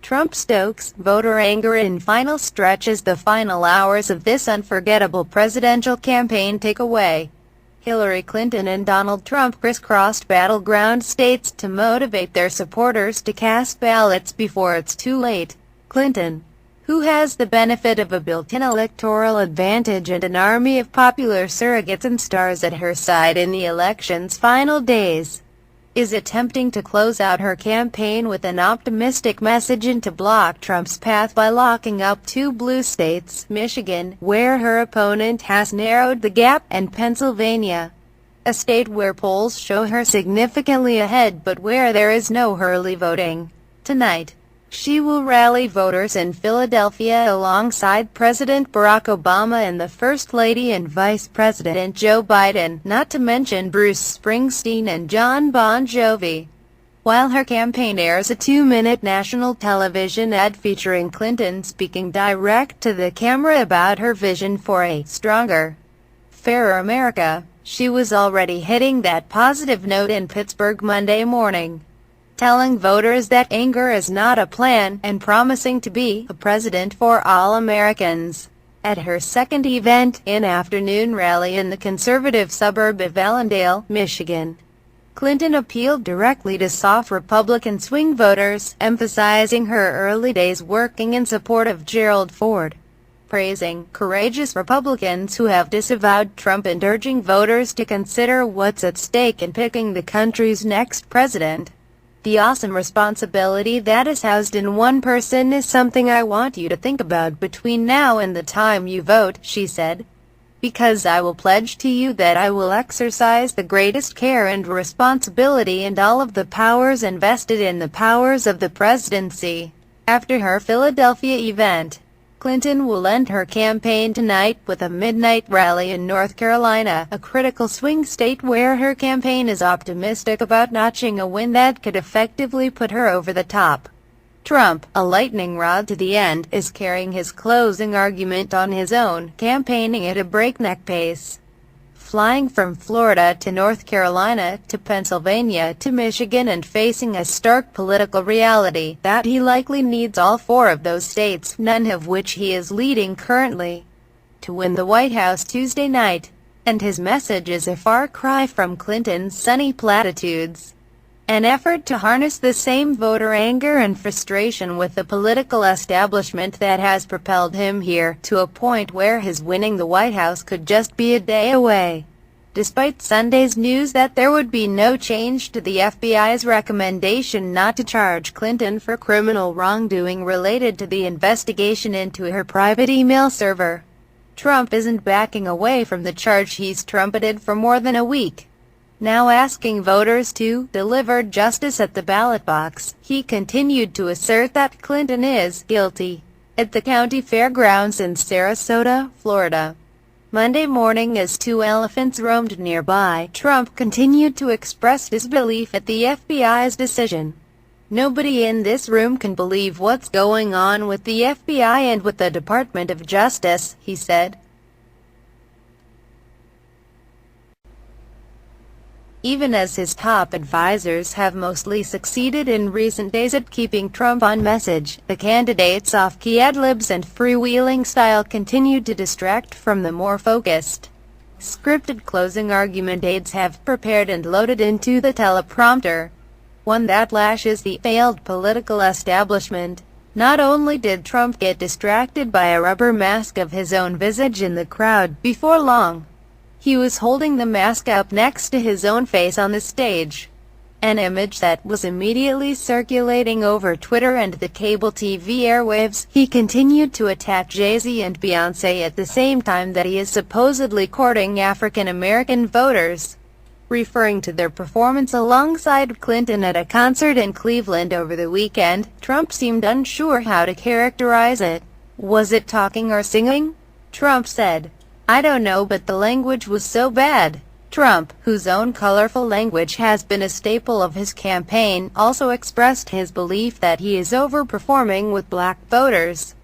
Trump stokes voter anger in final stretches. The final hours of this unforgettable presidential campaign take away Hillary Clinton and Donald Trump crisscrossed battleground states to motivate their supporters to cast ballots before it's too late. Clinton, who has the benefit of a built-in electoral advantage and an army of popular surrogates and stars at her side in the election's final days, is attempting to close out her campaign with an optimistic message and to block Trump's path by locking up two blue states, Michigan, where her opponent has narrowed the gap, and Pennsylvania, a state where polls show her significantly ahead but where there is no early voting. Tonight, she will rally voters in Philadelphia alongside President Barack Obama and the First Lady and Vice President Joe Biden, not to mention Bruce Springsteen and John Bon Jovi. While her campaign airs a 2-minute national television ad featuring Clinton speaking direct to the camera about her vision for a stronger, fairer America, she was already hitting that positive note in Pittsburgh Monday morning, telling voters that anger is not a plan, and promising to be a president for all Americans. At her second event, an afternoon rally in the conservative suburb of Allendale, Michigan, Clinton appealed directly to soft Republican swing voters, emphasizing her early days working in support of Gerald Ford, praising courageous Republicans who have disavowed Trump and urging voters to consider what's at stake in picking the country's next president. "The awesome responsibility that is housed in one person is something I want you to think about between now and the time you vote," she said, "because I will pledge to you that I will exercise the greatest care and responsibility and all of the powers invested in the powers of the presidency." After her Philadelphia event, Clinton will end her campaign tonight with a midnight rally in North Carolina, a critical swing state where her campaign is optimistic about notching a win that could effectively put her over the top. Trump, a lightning rod to the end, is carrying his closing argument on his own, campaigning at a breakneck pace, flying from Florida to North Carolina to Pennsylvania to Michigan, and facing a stark political reality that he likely needs all four of those states, none of which he is leading currently, to win the White House Tuesday night. And his message is a far cry from Clinton's sunny platitudes, an effort to harness the same voter anger and frustration with the political establishment that has propelled him here, to a point where his winning the White House could just be a day away. Despite Sunday's news that there would be no change to the FBI's recommendation not to charge Clinton for criminal wrongdoing related to the investigation into her private email server, Trump isn't backing away from the charge he's trumpeted for more than a week, now asking voters to deliver justice at the ballot box. He continued to assert that Clinton is guilty at the county fairgrounds in Sarasota, Florida, Monday morning as two elephants roamed nearby. Trump continued to express disbelief at the FBI's decision. "Nobody in this room can believe what's going on with the FBI and with the Department of Justice," he said. Even as his top advisors have mostly succeeded in recent days at keeping Trump on message, the candidate's off-key ad-libs and freewheeling style continued to distract from the more focused, scripted closing argument aides have prepared and loaded into the teleprompter, one that lashes the failed political establishment. Not only did Trump get distracted by a rubber mask of his own visage in the crowd, before long, he was holding the mask up next to his own face on the stage, an image that was immediately circulating over Twitter and the cable TV airwaves. He continued to attack Jay-Z and Beyoncé at the same time that he is supposedly courting African-American voters, referring to their performance alongside Clinton at a concert in Cleveland over the weekend. Trump seemed unsure how to characterize it. "Was it talking or singing?" Trump said. "I don't know, but the language was so bad." Trump, whose own colorful language has been a staple of his campaign, also expressed his belief that he is overperforming with black voters.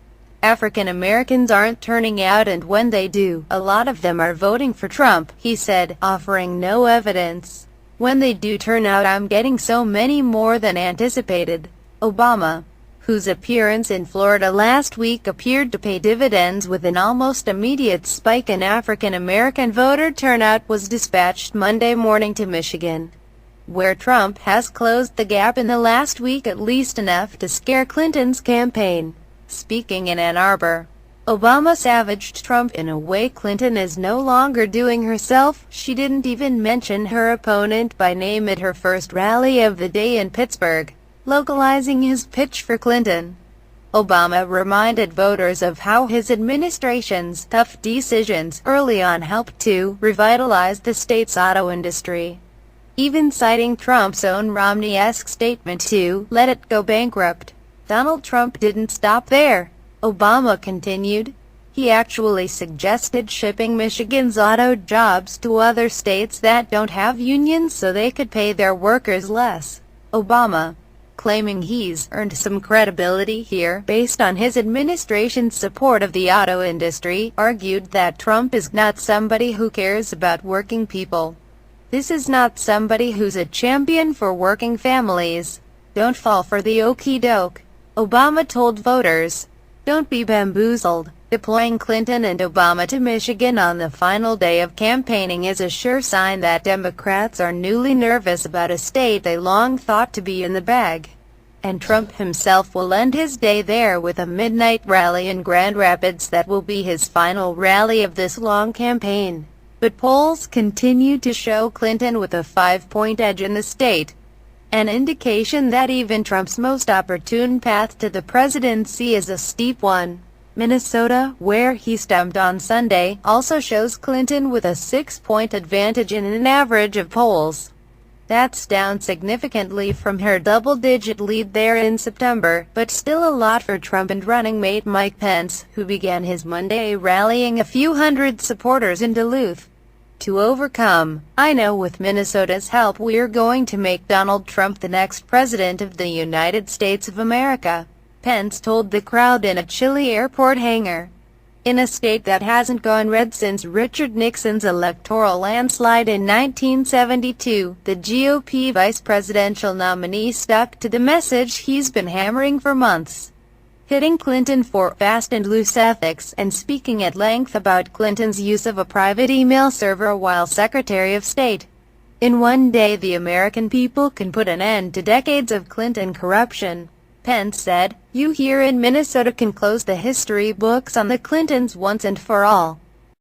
"African Americans aren't turning out, and when they do, a lot of them are voting for Trump," he said, offering no evidence. "When they do turn out, I'm getting so many more than anticipated." Obama, whose appearance in Florida last week appeared to pay dividends with an almost immediate spike in African-American voter turnout, was dispatched Monday morning to Michigan, where Trump has closed the gap in the last week, at least enough to scare Clinton's campaign. Speaking in Ann Arbor, Obama savaged Trump in a way Clinton is no longer doing herself. She didn't even mention her opponent by name at her first rally of the day in Pittsburgh, localizing his pitch for Clinton. Obama reminded voters of how his administration's tough decisions early on helped to revitalize the state's auto industry, even citing Trump's own Romney-esque statement to let it go bankrupt. Donald Trump didn't stop there, Obama continued. He actually suggested shipping Michigan's auto jobs to other states that don't have unions so they could pay their workers less. Obama, claiming he's earned some credibility here based on his administration's support of the auto industry, argued that Trump is not somebody who cares about working people. This is not somebody who's a champion for working families. Don't fall for the okey-doke, Obama told voters. Don't be bamboozled. Deploying Clinton and Obama to Michigan on the final day of campaigning is a sure sign that Democrats are newly nervous about a state they long thought to be in the bag. And Trump himself will end his day there with a midnight rally in Grand Rapids that will be his final rally of this long campaign. But polls continue to show Clinton with a 5-point edge in the state, an indication that even Trump's most opportune path to the presidency is a steep one. Minnesota, where he stumped on Sunday, also shows Clinton with a 6-point advantage in an average of polls. That's down significantly from her double-digit lead there in September, but still a lot for Trump and running mate Mike Pence, who began his Monday rallying a few hundred supporters in Duluth. To overcome, I know with Minnesota's help we're going to make Donald Trump the next president of the United States of America, Pence told the crowd in a chilly airport hangar. In a state that hasn't gone red since Richard Nixon's electoral landslide in 1972, the GOP vice presidential nominee stuck to the message he's been hammering for months, hitting Clinton for fast and loose ethics, and speaking at length about Clinton's use of a private email server while Secretary of State. In one day the American people can put an end to decades of Clinton corruption, Pence said. You here in Minnesota can close the history books on the Clintons once and for all.